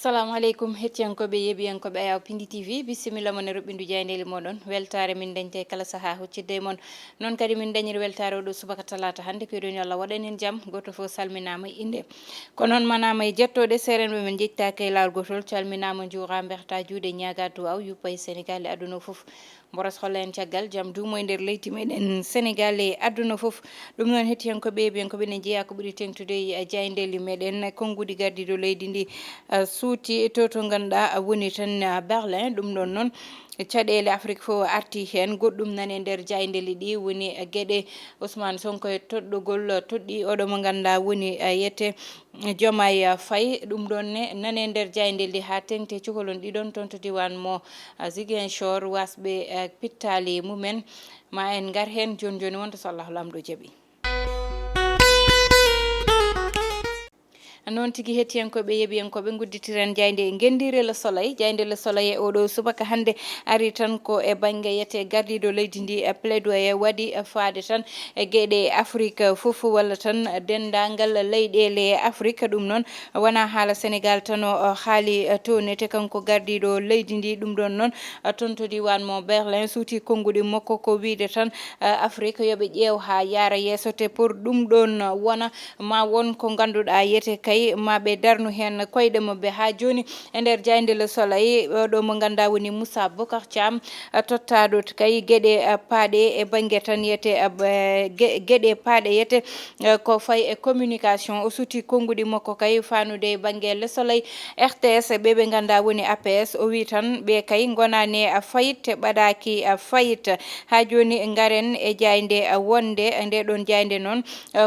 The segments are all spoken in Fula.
assalamu aleykum hettiyankoɓe yeɓiyankoɓe ayaw Piindi TV bisimilla mon e roɓɓindu jaydeli moɗon weltare min dañte kala saaha huccidde mon noon kadi min dañiri weltare oɗo subaka talata hannde peeɗoni Allah waɗan en jaam goto fof salminama inde ko noon manama e jettoɗe serenɓe men jettaki e lawol gotol calminama juura berta juuɗe ñaga duwaw yuppa e Sénégal e aduna fof mboros holla en caggal jaam duumo e nder leydi meɗen Sénégal e aduna fof ɗum noon hettiyankoɓe yeɓiyankoɓe ne jeeya ko ɓuuri tengtude e jaydeli meɗen konngudi gardiɗo leydi ndi suuti to ganduɗa woni tan Berlin ɗum ɗon noon caɗele Afrique fof arti hen goɗɗum nane nder jaydeli ɗi woni gueɗe Ousmane Sonko e toɗɗogol toɗɗi oɗo mo ganduɗa woni yette Diomaye Faye ɗum ɗon ne nane nder jaydeli ha tengte cukalon ɗiɗon toon to diwan mo Ziguinchor wasɓe pittali mumen ma en gar hen joni joni wonta so Allah lamɗo jaaɓi. noon tigui hettiyankoɓe yeeɓiyankoɓe gudditiren jayde gendire le soleil jayde le soleil e oɗo subaka hande ari tan ko e banggue yette gardiɗo leydi ndi plaidoyer waɗi faade tan e gueɗe Afrique foof walla tan dendagal leyɗele Afrique ɗum noon wona haala Sénégal tan o haali townete kanko gardiɗo leydi ndi ɗum ɗon noon toon to diwan mo Berlin suuti konngudi makko ko wiide tan Afrique yooɓe ƴeew ha yaara yesso te pour ɗum ɗon wona ma won ko ganduɗa yete kay maɓe darnu hen koyɗe mabɓe ha joni e nder jayde le soleil ɗo mo ganduɗa woni Moussa Bocar Thiam tottaɗo kay gueɗe paaɗe e banggue tan yete gueɗe paaɗe yete ko fayi e communication o suuti konngudi makko kay fanude e banggue le soleil RTS ɓe ganduɗa woni APS o wi tan ɓe kay gonani fayit ɓaɗaki fayit ha joni garen e jayde wonde nde ɗon jayde noon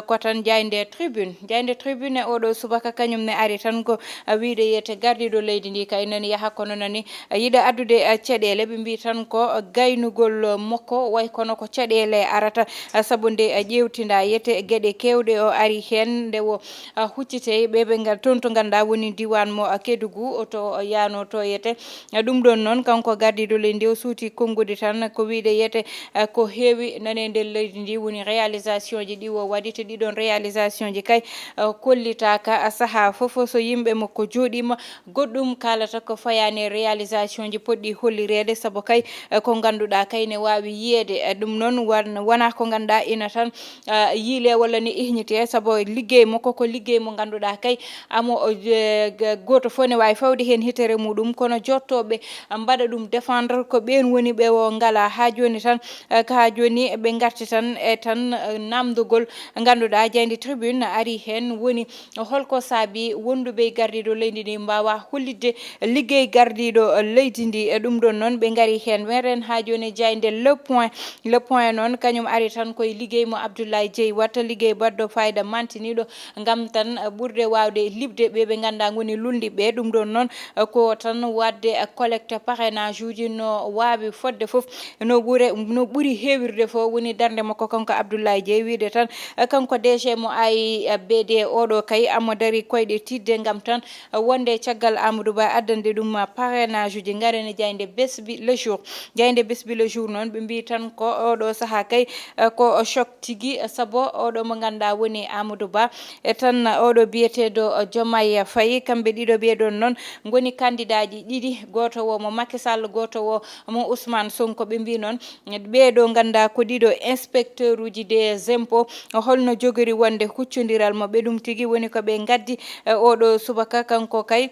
ko tan jayde tribune e oɗo subaka kañum ne ari tan ko wiide yete gardiɗo leydi ndi kay nani yaaha kono nani yiɗa addude caɗele ɓe mbi tan ko gaynugol makko way kono ko caɗele arata saabu nde ƴewtinda yete gueɗe kewɗe o ari hen nde o huccite ɓe toon to ganduɗa woni diwan mo Kédougou to yano to yete ɗum ɗon noon kanko gardiɗo leydi ndi o suuti konngude tan ko wiide yete ko heewi nane nder leydi ndi woni réalisation ji ɗi o waɗi te ɗiɗon réalisation ji kay kollitaka saaha foof so yimɓe makko jooɗima goɗɗum kalata ko fayani réalisation ji poɗɗi hollirede saabu kay ko ganduɗa kay ne wawi yiyede ɗum noon wona ko ganduɗa ina tan yiile walla ni ihnite saabu liggey makko ko liggey mo ganduɗa kay amo goto fof ne wawi fawde hen hitere muɗum kono jottoɓe mbaɗa ɗum défendre ko ɓen woni ɓe o ngala ha joni tan ko ha joni ɓe garti tan e tan namdogol ganduɗa jayde tribune ari hen woni holko saabi wonduɓe gardiɗo leydi ndi mbawa hollidde liggey gardiɗo leydi ndi e ɗum ɗon noon ɓe gari hen meren ha joni jayde le point noon kañum ari tan koye liggey mo Abdoulaye Dieye watta liggey badɗo fayida mantiniɗo gam tan ɓurde wawde libde ɓe ganduɗa goni lulliɓe ɗum ɗon noon ko tan wadde collecte parrainage uji no wawi fodde foof no ɓuuri hewirde fo woni darde makko kanko Abdoulaye Dieye wiide tan kanko DG mo AIBD oɗo kay amo dari koyɗe tidde gam tan wonde caggal Amadou Ba addande ɗum parrainage uji garene jayde besbi le jour noon ɓe mbi tan ko oɗo saaha kay ko choc tigui saabu oɗo mo ganduɗa woni Amadou Ba e tan oɗo biyeteɗo Diomaye Faye kamɓe ɗiɗo ɓeɗon noon goni candidat ji ɗiɗi goto wo mo Macky Sall goto wo mo Ousmane Sonko ɓe mbi noon ɓeɗo ganduɗa ko ɗiɗo inspecteur uji des impôts holno jogori wonde huccodiral mabɓe ɗum tigui woni ko ɓe gaddi oɗo subaka kanko kay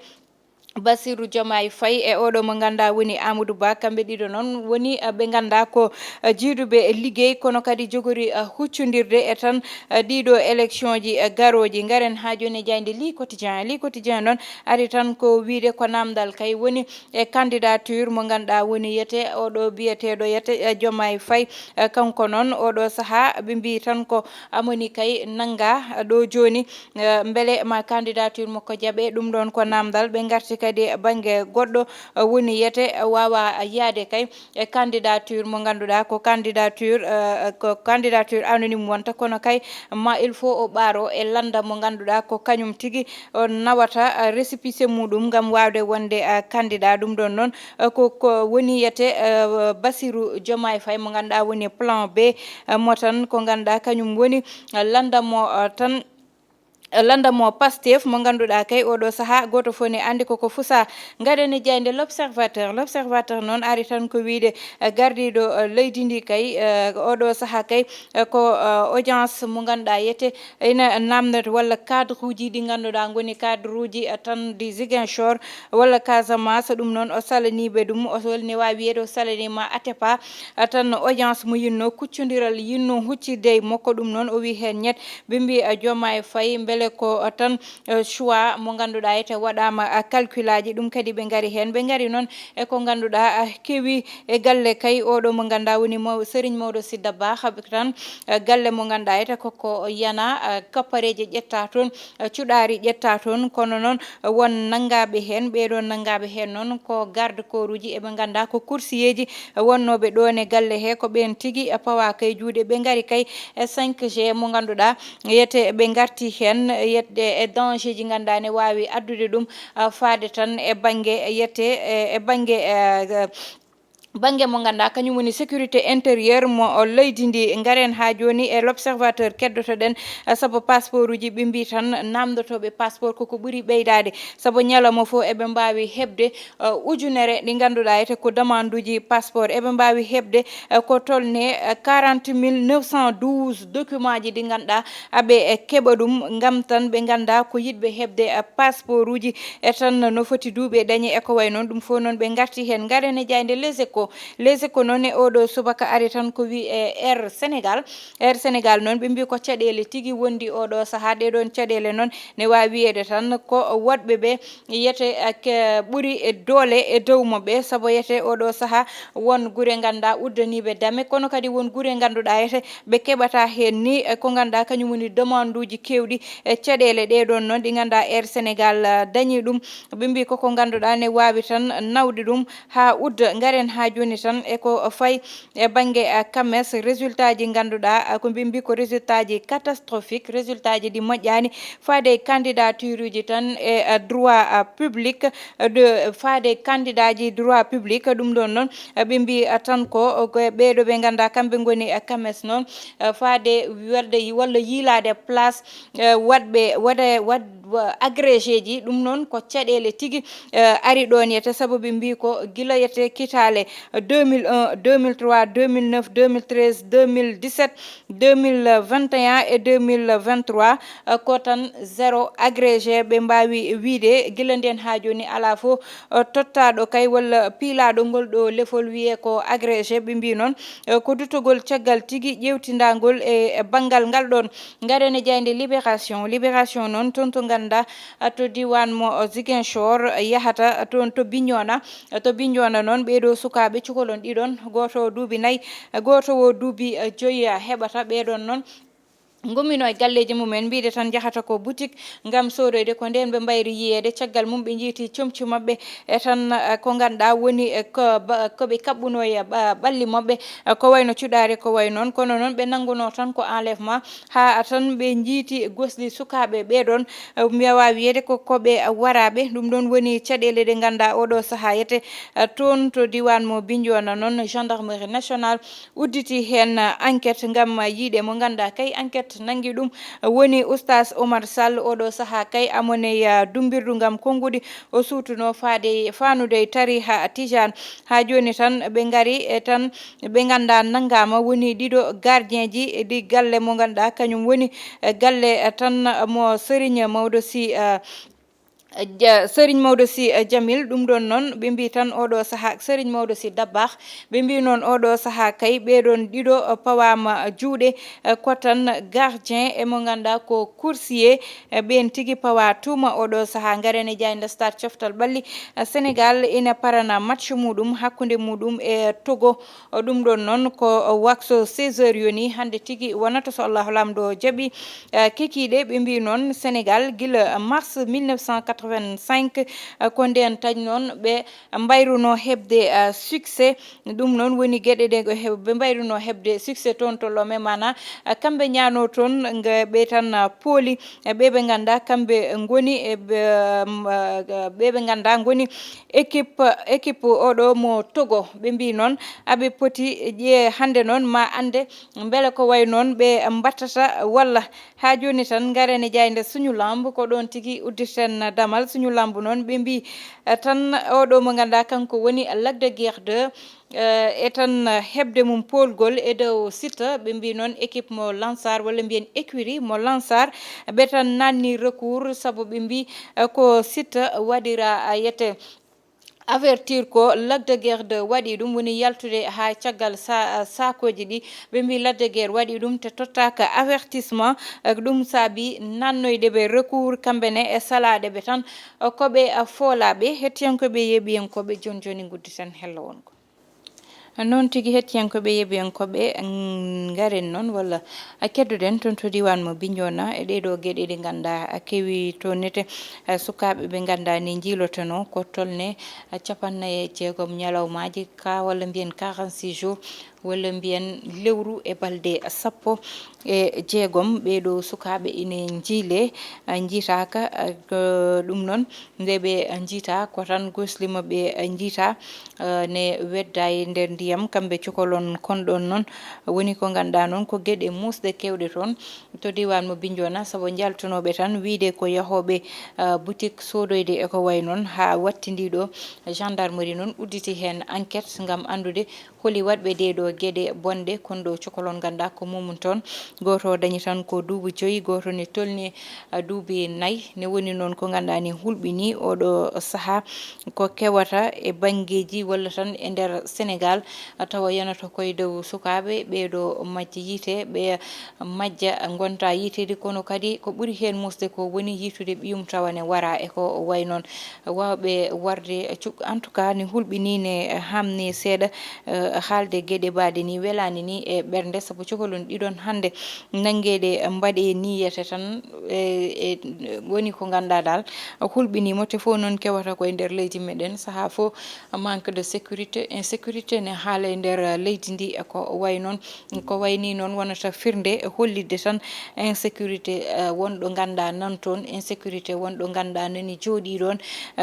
Bassirou Diomaye Faye e oɗo mo ganduɗa woni Amadou Ba kamɓe ɗiɗo noon woni ɓe ganduɗa ko jiiduɓe liggey kono kadi jogori huccodirde e tan ɗiɗo élection ji garoji garen ha joni jayde li quotidien noon ari tan ko wiide ko namdal kay woni e candidature mo ganduɗa woni yete oɗo biyeteɗo yete Diomaye Faye kanko noon oɗo saaha ɓe mbi tan ko amoni kay nanga ɗo joni beele ma candidature makko jaaɓe ɗum ɗon ko namdal ɓe garti kadi banggue goɗɗo woni yete wawa yaade kay e candidature mo ganduɗa ko candidature anonyme wonta kono kay ma il faut o ɓaaro e landa mo ganduɗa ko kañum tigui o nawata récépissé muɗum gam wawde wonde candidat ɗum ɗon noon ko woni yete Bassirou Diomaye Faye mo ganduɗa woni plan B mo tan ko ganduɗa kañum woni landamo tan landamo Pastef mo ganduɗa kay oɗo saaha goto fof ne andi koko fusa gaɗene jeyde l'observateur noon ari tan ko wiide gardiɗo leydi ndi kay oɗo saaha kay ko audience mo ganduɗa yete ina namdoto walla cadre uji ɗi ganduɗa goni cadre uji tan di Ziguinchor walla Casamance ɗum noon o salaniɓe ɗum o holni wawi wiyede o salanima Atepa tan audience mo yinno kuccodiral yinno huccidde makko ɗum noon o wi hen ñet ɓe mbi Diomaye Faye beele ko tan choix mo ganduɗa ete waɗama calcul aji ɗum kadi ɓe gari hen ɓe gari noon e ko ganduɗa keewi e galle kay oɗo mo ganduɗa woni Serigne Maodo Sy Dabakh tan galle mo ganduɗa ete koko yana kappareje ƴetta toon cuɗari ƴetta toon kono noon won nangaɓe hen ɓeɗo nangaɓe hen noon ko garde corps uji eɓe ganduɗa ko coursier wonnoɓe ɗon e galle he ko ɓen tigui pawa kay juuɗe ɓe gari kay e 5G mo ganduɗa yete ɓe garti hen yetde e danger ji ganduɗa ne wawi addude ɗum faade tan e banggue yette e banggue mo ganduɗa kañum woni sécurité intérieure mo leydi ndi garen ha joni e l'observateur keddotoɗen saabu passeport uji ɓe mbi tan namdotoɓe passeport koko ɓuuri ɓeydade saabu ñalawma fo eɓe mbawi hebde ujunere ɗi ganduɗa ete ko demande uji passeport eɓe mbawi hebde ko tolne 40 912 document ji ɗi ganduɗa aɓe keɓa ɗum gam tan ɓe ganda ko yiɗɓe hebde passeport uji e tan no foti duuɓi dañi e ko way noon ɗum fo noon ɓe garti hen garen e jayde les échos noon e oɗo subaka ari tan ko wi e air sénégal noon ɓe mbi ko caɗele tigui wondi oɗo saaha ɗeɗon caɗele noon ne wawi wiyede tan ko waɗɓe ɓe yete ɓuuri e doole e dow mabɓe saabu yete oɗo saaha won guure ganduɗa uddaniɓe dame kono kadi won guure ganduɗa yete ɓe keɓata hen ni ko ganduɗa kañum woni demande uji kewɗi e caɗele ɗeɗon noon ɗi ganduɗa air sénégal dañi ɗum ɓe mbi koko ganduɗa ne wawi tan nawde ɗum ha udda garen ha joni tan eko fayi e banggue kames résultat ji ganduɗa ko mbi ko résultat ji catastrophique résultat ji ɗi moƴƴani faade candidature uji tan e droit public de faade candidat ji droit public ɗum ɗon noon ɓe mbi tan ko ɓeɗo ɓe ganduɗa kamɓe goni kames noon faade wadde walla yiilade place waɗ agrégé ji ɗum noon ko caɗele tigui ari ɗon yete saabu ɓe mbi ko guila yete kitale 2001 2003 2009 2013 2017 2021 et 2023 ko tan zéro agrégé ɓe mbawi wiide guila nden ha joni ala fo tottaɗo kay walla piilaɗo ngol ɗo lefol wiye ko agrégé ɓe mbi noon ko dutogol caggal tigui ƴewtidagol e banggal ngal ɗon garene jayde libération noon toon to ganduɗa to diwan mo Ziguinchor yahata toon to Bignona noon ɓeɗo sukaɓe cukalon ɗiɗon goto o duuɓi 4 goto o duuɓi 5 heɓata ɓeɗon noon gummino e galleji mumen mbiɗe tan jahata ko boutique gam sodoyde ko nden ɓe mbayri yiyede caggal mum ɓe jiiti comci mabɓe e tan ko ganduɗa woni koɓe kaɓɓuno e ɓalli mabɓe ko wayno cuɗari ko way noon kono noon ɓe nanguno tan ko enlèvement ha tan ɓe jiiti gosli sukaɓe ɓeɗon mi wawi wiyede koɓe waraɓe ɗum ɗon woni caɗele ɗe ganduɗa oɗo saaha yete toon to diwan mo Bignona noon gendarmerie nationale udditi hen enquête gam yiiɗe mo ganduɗa kay enquête nangui ɗum woni oustas Oumar Sall oɗo saaha kay amone dumbirdu gam konngudi o suutuno fanude tariha tijane ha joni tan ɓe gari e tan ɓe ganda nanggama woni ɗiɗo gardien ji ɗi galle mo ganduɗa kañum woni galle tan mo Serigne Maodo Sy Djamil ɗum ɗon noon ɓe mbi tan oɗo saaha Serigne Maodo Sy Dabakh ɓe mbi noon oɗo saaha kay ɓeɗon ɗiɗo pawama juuɗe ko tan gardien e mo ganduɗa ko coursier ɓen tigui pawa tuma oɗo saaha garene jayde stade coftal ɓalli Sénégal ina parana match muɗum hakkude muɗum e Togo ɗum ɗon noon ko waktu 16h yoni hande tigui wonata so Allahu lamɗo jaaɓi kekiɗe ɓe mbi noon Sénégal guila mars 1980 85 ko nden tañ noon ɓe mbayruno hebde succès ɗum noon woni gueɗe ɗe ɓe mbayruno hebde succès toon to Lomé mana kamɓe ñaano toon ɓe tan pooli ɓe ɓe ganda kamɓe goni ɓe ɓe ganda goni équipe oɗo mo Togo ɓe mbi noon aɓe poti hande noon ma ande beele ko way noon ɓe mbattata walla ha joni tan garene jayde suñu lamb ko ɗon tigui uddirten damal suñu lamb noon ɓe mbi tan oɗo mo ganduɗa kanko woni Lac de Guiers 2 e tan hebde mum polgol e dow site ɓe mbi noon équipe mo Lansar walla mbiyen écurie mo Lansar ɓe tan nanni recours saabu ɓe mbi ko site waɗira yete avertir ko Lac de Guiers 2 waɗi ɗum woni yaltude ha caggal sakoji ɗi ɓe mbi Lac de Guiers waɗi ɗum te tottaka avertissement ɗum saabi nannoyde ɓe recours kamɓene e salade ɓe tan koɓe foolaɓe hettiyankoɓe yeeɓiyankoɓe joni gudditen hello wonko noon tigui hettiyankoɓe yeeɓiyankoɓe garen noon walla keddoɗen toon to diwan mo Bignona e ɗeɗo gueɗe ɗe ganda kewi to nete sukaɓe ɓe ganda ni jiilotono ko tolne 56 ñalawmaji ka walla mbiyen 46 jours walla mbiyen lewru e balɗe 16 ɓeɗo sukaɓe ine jiile jiitaka ɗum noon nde ɓe jiita ko tan goslima ɓe jiita ne wedda e nder ndiyam kamɓe cukalon konɗon noon woni ko ganduɗa noon ko gueɗe musɗe kewɗe toon to diwan mo Bignona saabu jaltunoɓe tan wiide ko yahoɓe boutique sodoyde eko way noon ha wattidiɗo gendarmerie noon udditi hen enquête gam andude holi waɗɓe ɗeɗo gueɗe bonɗe konɗo cukalon ganduɗa ko mumum toon goto dañi tan ko duuɓi 5 goto ne tolni duuɓi 4 ne woni noon ko ganduɗa ni hulɓini oɗo saaha ko kewata e banggueji walla tan e nder Sénégal tawa yanata koye dow sukaɓe ɓeɗo majja yiite ɓe majja gonta yiitede kono kadi ko ɓuuri hen musde ko woni yitude ɓiyum tawane wara e ko way noon wawɓe warde en tout cas ne hulɓini ne hamni seeɗa haalde gueɗe baɗe ni welani ni e ɓernde saabu cukalon ɗiɗon hande nangueɗe mbaɗe niyete tan woni ko ganduɗa dal hulɓinimo te fo noon kewata koye nder leydi meɗen saaha fo manque de sécurité insécurité ne haala e nder leydi ndi ko way noon ko wayni noon wonata firnde hollidde tan insécurité wonɗo ganduɗa nan toon insécurité wonɗo ganduɗa nani jooɗi ɗon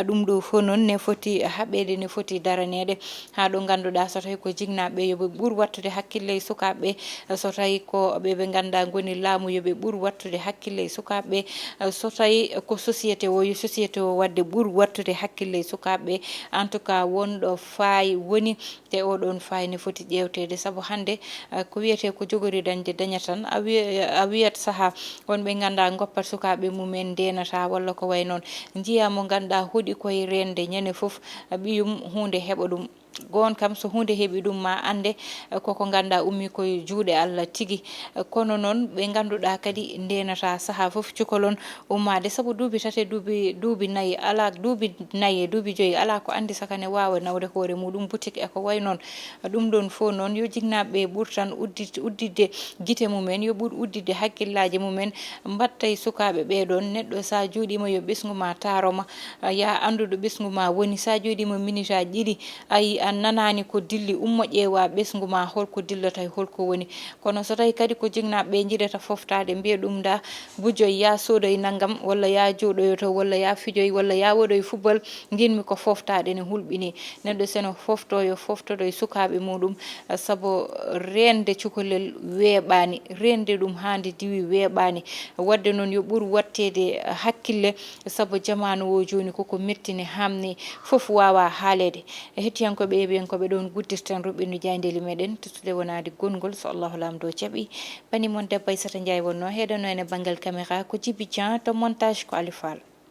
ɗum ɗo fo noon ne foti haɓede ne foti daranede ha ɗo ganduɗa so tawi ko jignaɓe yoɓe ɓuur wattude hakkille e sukaɓe so tawi ko ɓeɓe ganduɗa goni laamu yoɓe ɓuur wattude hakkille e sukaɓe so tawi ko société o wadde ɓuur wattude hakkille e sukaɓe en tout cas wonɗo faay woni te oɗon faay ne foti ƴewtede saabu hande ko wiyete ko jogori dañde daña tan a wiyat saaha wonɓe ganduɗa goppat sukaɓe mumen ndenata walla ko way noon jiiya mo ganduɗa hooɗi koye rende ñande foof ɓiyum hunde heɓa ɗum gon kam so hunde heeɓi ɗum ma ande koko ganduɗa ummi koye juuɗe Allah tigui kono noon ɓe ganduɗa kadi ndenata saaha foof cukalon ummade saabu duuɓi tate duuɓi nayyi ala duuɓi nayyi duuɓi 5 ala ko andi saka ne wawa nawde hoore muɗum boutique eko way noon ɗum ɗon fo noon yo jignaɓe ɓuur tan uddidde guite mumen yo ɓuur uddidde hakkillaji mumen mbatta e sukaɓe ɓeɗon neɗɗo sa jooɗima yo ɓesgu ma taroma ya anduɗo ɓesgu ma woni sa jooɗima minute aji ɗiɗi ayi an nanani ko dilli ummo ƴeewa ɓesgu ma holko dillata e holko woni kono so tawi kadi ko jignaɓe jiɗata foftade mbiya ɗum da bujoy ya soodoy naggam walla ya jooɗoyo to walla ya fijoy walla ya waɗoy football jinmi ko foftade ne hulɓini neɗɗo seno yo foftoɗo e sukaɓe muɗum saabu rende cukalel weeɓani rende ɗum hande diwi weeɓani wadde noon yo ɓuur wattede hakkille saabu jamanu o joni koko mettini hamni foof wawa haalede hettiyankoɓe yeeɓiyankoɓe ɗon guddirten ruɓɓindu jaydeli meɗen tuttude wonade gongol so Allahu lamdo jaaɓi bani moon debbo Aissata Ndiaye wonno heɗano ene banggal caméra ko Djiby Dieng to montage ko Ali Fall